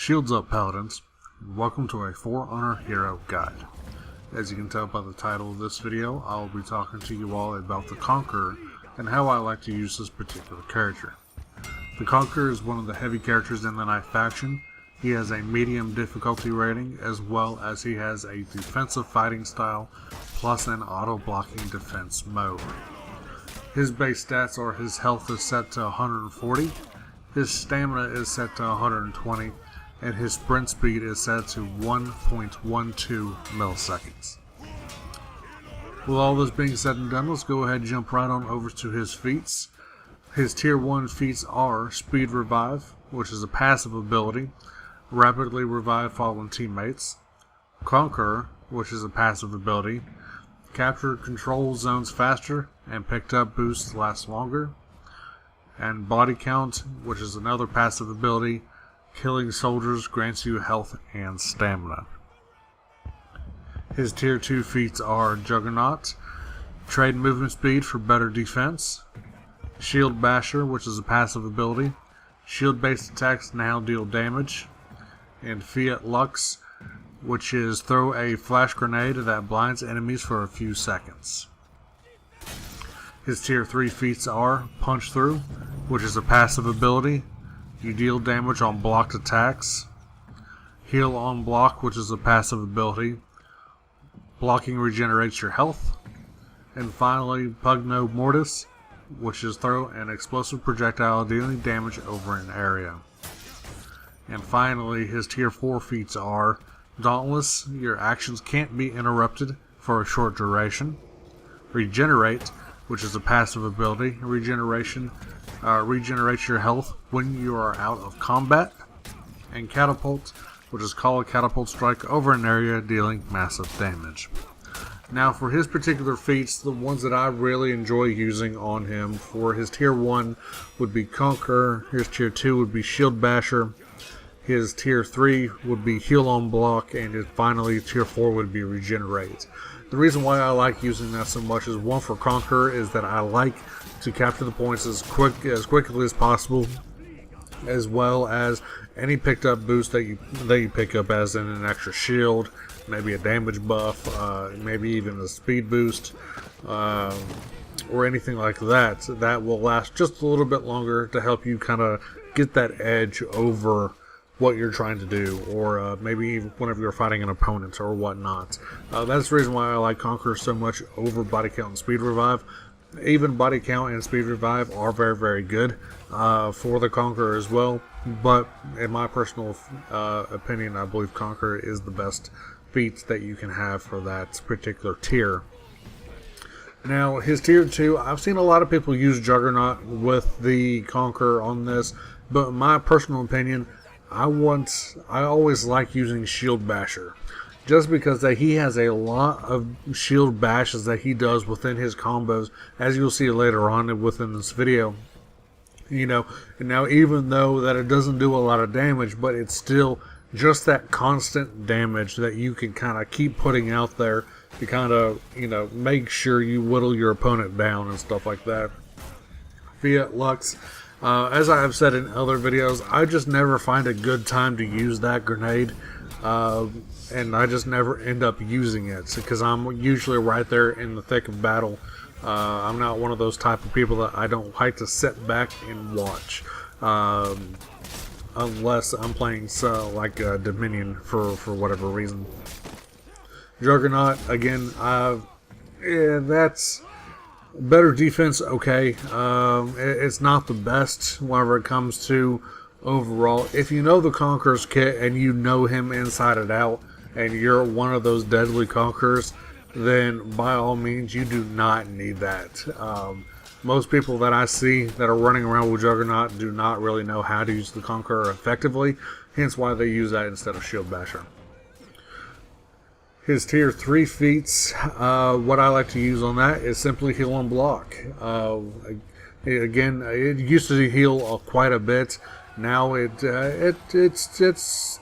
Shields up, Paladins, and welcome to a For Honor Hero Guide. As you can tell by the title of this video, I will be talking to you all about the Conqueror and how I like to use this particular character. The Conqueror is one of the heavy characters in the Knight faction. He has a medium difficulty rating, as well as he has a defensive fighting style, plus an auto-blocking defense mode. His base stats are his health is set to 140, his stamina is set to 120, and his sprint speed is set to 1.12 milliseconds. With all this being said and done, let's go ahead and jump right on over to his feats. His tier 1 feats are Speed Revive, which is a passive ability, rapidly revive fallen teammates, Conqueror, which is a passive ability, capture control zones faster and picked up boosts last longer, and Body Count, which is another passive ability. Killing soldiers grants you health and stamina. His tier 2 feats are Juggernaut, trade movement speed for better defense, Shield Basher, which is a passive ability, shield based attacks now deal damage, and Fiat Lux, which is throw a flash grenade that blinds enemies for a few seconds. His tier 3 feats are Punch Through, which is a passive ability. You deal damage on blocked attacks. Heal on Block, which is a passive ability. Blocking regenerates your health. And finally, Pugno Mortis, which is throw an explosive projectile dealing damage over an area. And finally, his tier 4 feats are Dauntless, your actions can't be interrupted for a short duration. Regenerate, which is a passive ability. Regeneration regenerates your health when you are out of combat. And Catapult, which is call a catapult strike over an area dealing massive damage. Now for his particular feats, the ones that I really enjoy using on him, for his tier 1 would be Conqueror, his tier 2 would be Shield Basher, his tier 3 would be Heal on Block, and finally tier 4 would be Regenerate. The reason why I like using that so much is, one, for Conqueror, is that I like to capture the points as quickly as possible, as well as any picked up boost that you pick up, as in an extra shield, maybe a damage buff, maybe even a speed boost, or anything like that. That will last just a little bit longer to help you kind of get that edge over what you're trying to do, or maybe whenever you're fighting an opponent or whatnot. That's the reason why I like Conqueror so much over Body Count and Speed Revive. Even Body Count and Speed Revive are very, very good for the Conqueror as well, but in my personal opinion, I believe Conqueror is the best feat that you can have for that particular tier. Now, his tier 2, I've seen a lot of people use Juggernaut with the Conqueror on this, but in my personal opinion, I always like using Shield Basher, just because that he has a lot of shield bashes that he does within his combos, as you'll see later on within this video. You know, and now even though that it doesn't do a lot of damage, but it's still just that constant damage that you can kind of keep putting out there to kind of, you know, make sure you whittle your opponent down and stuff like that. Fiat Lux. As I have said in other videos, I just never find a good time to use that grenade, and I just never end up using it, because I'm usually right there in the thick of battle. I'm not one of those type of people that I don't like to sit back and watch, unless I'm playing like Dominion for whatever reason. Juggernaut, again, that's better defense, okay. It's not the best whenever it comes to overall. If you know the Conqueror's kit and you know him inside and out, and you're one of those deadly Conquerors, then by all means you do not need that. Most people that I see that are running around with Juggernaut do not really know how to use the Conqueror effectively, hence why they use that instead of Shield Basher. His tier 3 feats, what I like to use on that is simply Heal on Block. Again, it used to heal quite a bit. Now it's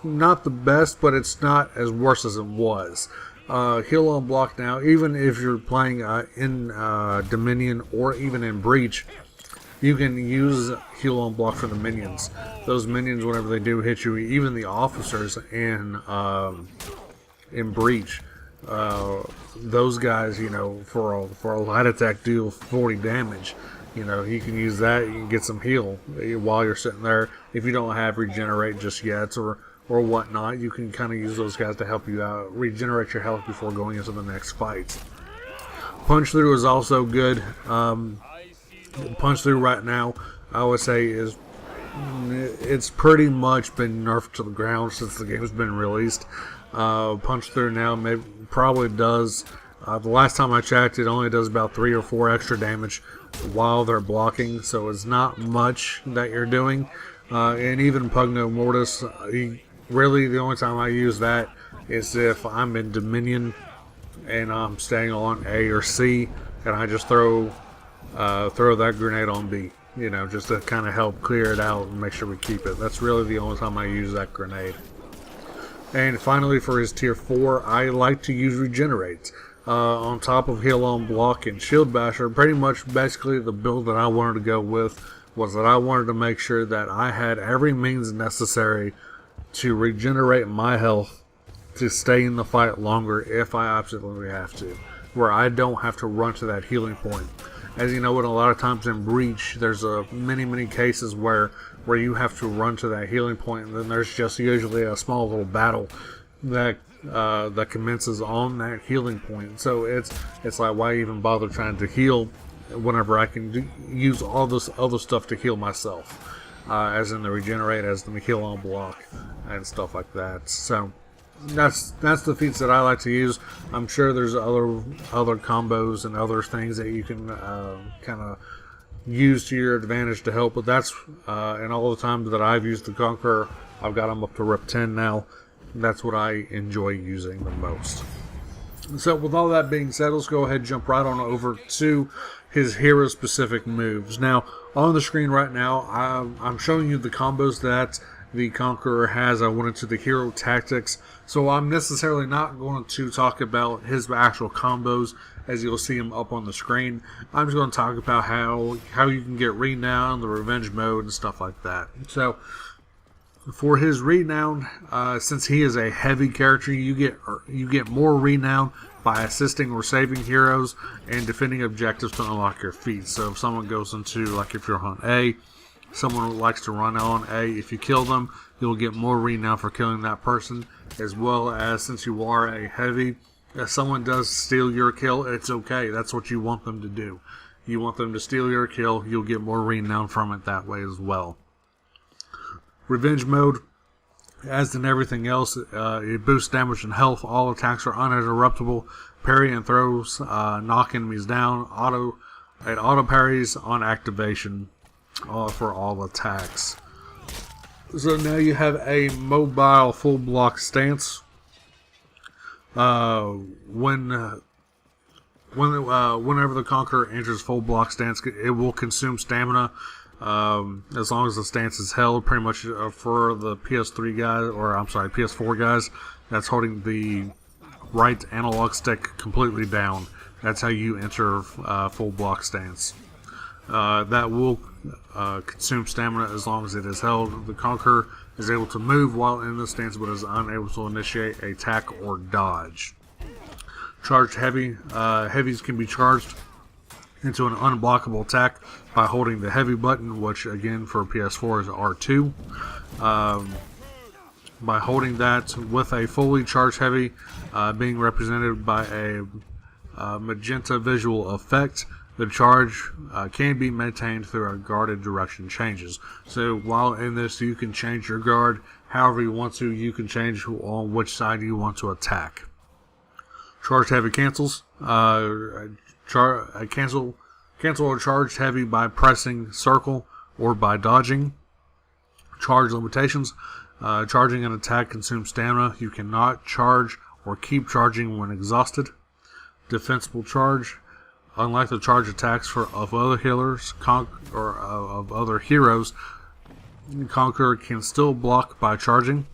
not the best, but it's not as worse as it was. Heal on Block now, even if you're playing in Dominion or even in Breach, you can use heal on block for the minions. Those minions, whenever they do hit you, even the officers in Breach, those guys, you know, for a light attack deal 40 damage. You know, you can use that. You can get some heal while you're sitting there. If you don't have regenerate just yet or whatnot, you can kind of use those guys to help you out, regenerate your health before going into the next fight. Punch through is also good. Punch through right now, I would say, it's pretty much been nerfed to the ground since the game's been released. Punch through now probably does, the last time I checked, it only does about 3 or 4 extra damage while they're blocking, so it's not much that you're doing. And even Pugno Mortis, really the only time I use that is if I'm in Dominion and I'm staying on A or C, and I just throw that grenade on B, you know, just to kind of help clear it out and make sure we keep it. That's really the only time I use that grenade. And finally, for his tier 4, I like to use Regenerate. On top of Heal on Block and Shield Basher, pretty much basically the build that I wanted to go with was that I wanted to make sure that I had every means necessary to regenerate my health to stay in the fight longer if I absolutely have to, where I don't have to run to that healing point. As you know, a lot of times in Breach, there's many cases where you have to run to that healing point, and then there's just usually a small little battle that commences on that healing point. So it's like, why even bother trying to heal whenever I can use all this other stuff to heal myself, as in the regenerate, as the heal on block, and stuff like that. So that's the feats that I like to use. I'm sure there's other combos and other things that you can kind of use to your advantage to help, but that's and all the times that I've used the Conqueror, I've got them up to rep 10 now. That's what I enjoy using the most. So with all that being said, let's go ahead and jump right on over to his hero specific moves. Now on the screen right now, I'm showing you the combos that the Conqueror has. I went into the hero tactics, so I'm necessarily not going to talk about his actual combos as you'll see them up on the screen. I'm just going to talk about how you can get renown, the revenge mode, and stuff like that. So for his renown, since he is a heavy character, you get more renown by assisting or saving heroes and defending objectives to unlock your feats. So if someone goes into, like if you're on A, someone likes to run on A, if you kill them, you'll get more renown for killing that person, as well as, since you are a heavy, if someone does steal your kill, it's okay. That's what you want them to do. You want them to steal your kill, you'll get more renown from it that way as well. Revenge mode, as in everything else, it boosts damage and health. All attacks are uninterruptible. Parry and throws knock enemies down. It auto parries on activation for all attacks. So now you have a mobile full block stance. Whenever the Conqueror enters full block stance, it will consume stamina. As long as the stance is held, pretty much for the PS3 guys, or I'm sorry, PS4 guys, that's holding the right analog stick completely down. That's how you enter full block stance. That will consume stamina as long as it is held. The Conqueror is able to move while in the stance, but is unable to initiate attack or dodge. Charged heavy. Heavies can be charged into an unblockable attack by holding the heavy button, which again for PS4 is R2. By holding that with a fully charged heavy being represented by a magenta visual effect, the charge can be maintained through a guarded direction changes. So while in this, you can change your guard however you want to. You can change on which side you want to attack. Charged heavy cancels. Cancel or charged heavy by pressing circle or by dodging. Charge limitations. Charging an attack consumes stamina. You cannot charge or keep charging when exhausted. Defensible charge. Unlike the charge attacks of other healers or of other heroes, Conqueror can still block by charging.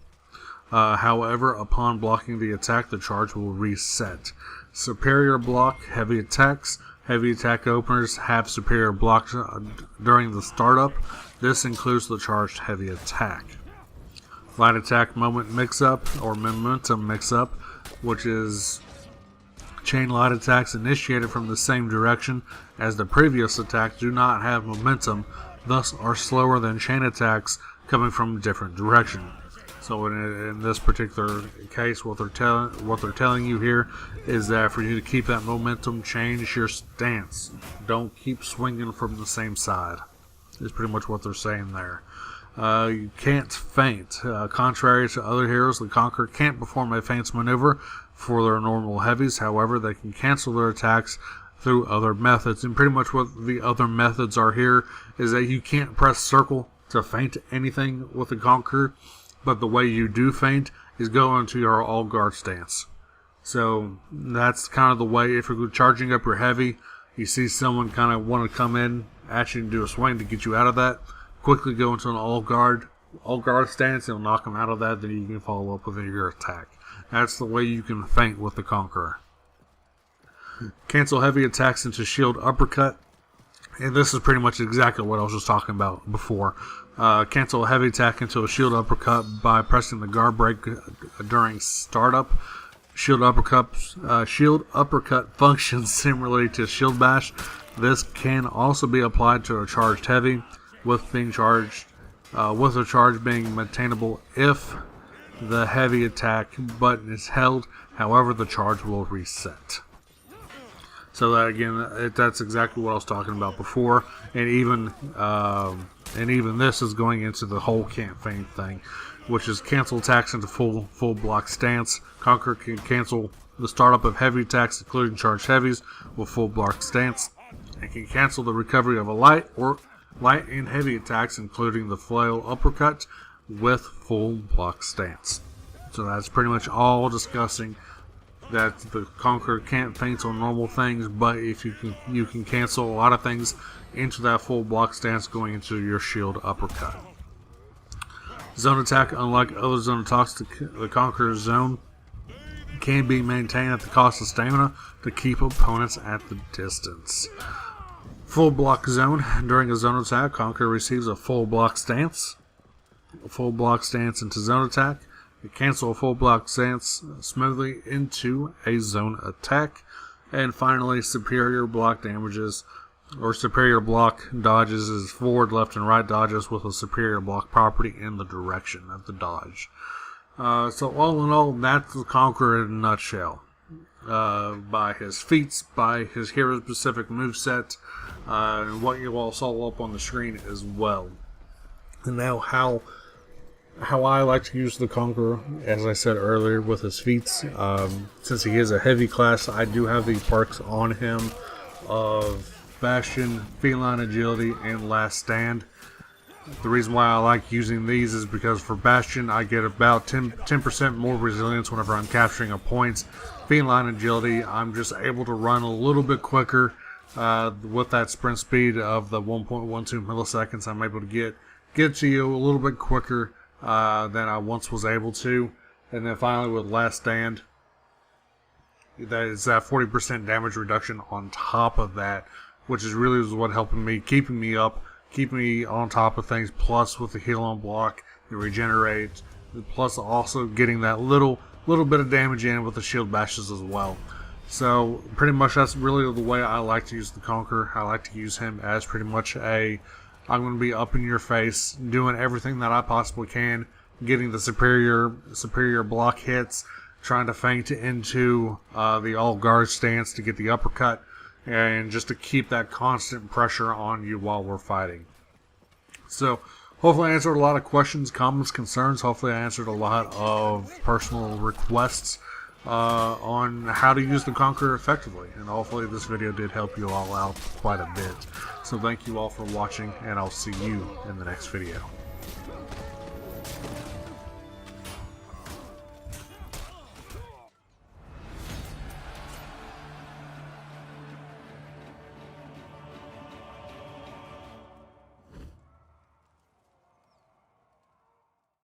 However, upon blocking the attack, the charge will reset. Superior block, heavy attacks. Heavy attack openers have superior blocks during the startup. This includes the charged heavy attack. Light attack moment mix-up or momentum mix-up, which is chain light attacks initiated from the same direction as the previous attack do not have momentum, thus are slower than chain attacks coming from a different direction. So in this particular case, what they're telling you here is that for you to keep that momentum, change your stance. Don't keep swinging from the same side. Is pretty much what they're saying there. You can't feint. Contrary to other heroes, the Conqueror can't perform a feint maneuver for their normal heavies. However, they can cancel their attacks through other methods. And pretty much what the other methods are here is that you can't press circle to feint anything with the Conqueror, but the way you do feint is go into your all guard stance. So that's kind of the way. If you're charging up your heavy, you see someone kind of want to come in at you and do a swing to get you out of that, quickly go into an all guard stance and knock them out of that. Then you can follow up with your attack. That's the way you can feint with the Conqueror. Cancel heavy attacks into shield uppercut. And this is pretty much exactly what I was just talking about before. Cancel a heavy attack into a shield uppercut by pressing the guard break during startup. Shield uppercut functions similarly to shield bash. This can also be applied to a charged heavy, with the charge being maintainable if the heavy attack button is held. However, the charge will reset. So that again, that's exactly what I was talking about before, and even this is going into the whole can't feint thing, which is cancel attacks into full block stance. Conqueror can cancel the startup of heavy attacks, including charged heavies, with full block stance. It can cancel the recovery of a light and heavy attacks, including the flail uppercut, with full block stance. So that's pretty much all discussing that the Conqueror can't feint on normal things, but if you can cancel a lot of things into that full block stance going into your shield uppercut. Zone attack, unlike other zone attacks, the Conqueror's zone can be maintained at the cost of stamina to keep opponents at the distance. Full block zone. During a zone attack, Conqueror receives a full block stance. A full block stance into zone attack. You cancel a full block stance smoothly into a zone attack. And finally, superior block damages or superior block dodges is forward, left, and right dodges with a superior block property in the direction of the dodge. So all in all, that's the Conqueror in a nutshell. By his feats, by his hero-specific moveset, and what you all saw up on the screen as well. And now how I like to use the Conqueror, as I said earlier, with his feats. Since he is a heavy class, I do have the perks on him of Bastion, Feline Agility, and Last Stand. The reason why I like using these is because for Bastion, I get about 10% more resilience whenever I'm capturing a point. Feline Agility, I'm just able to run a little bit quicker with that sprint speed of the 1.12 milliseconds. I'm able to get to you a little bit quicker than I once was able to. And then finally with Last Stand, that is that 40% damage reduction on top of that, which is really what helping me, keeping me up, keeping me on top of things, plus with the heal on block, the regenerate, plus also getting that little bit of damage in with the shield bashes as well. So pretty much that's really the way I like to use the Conqueror. I like to use him as pretty much I'm going to be up in your face, doing everything that I possibly can, getting the superior block hits, trying to feint into the all guard stance to get the uppercut, and just to keep that constant pressure on you while we're fighting. So hopefully I answered a lot of questions, comments, concerns. Hopefully I answered a lot of personal requests on how to use the Conqueror effectively. And hopefully this video did help you all out quite a bit. So thank you all for watching, and I'll see you in the next video.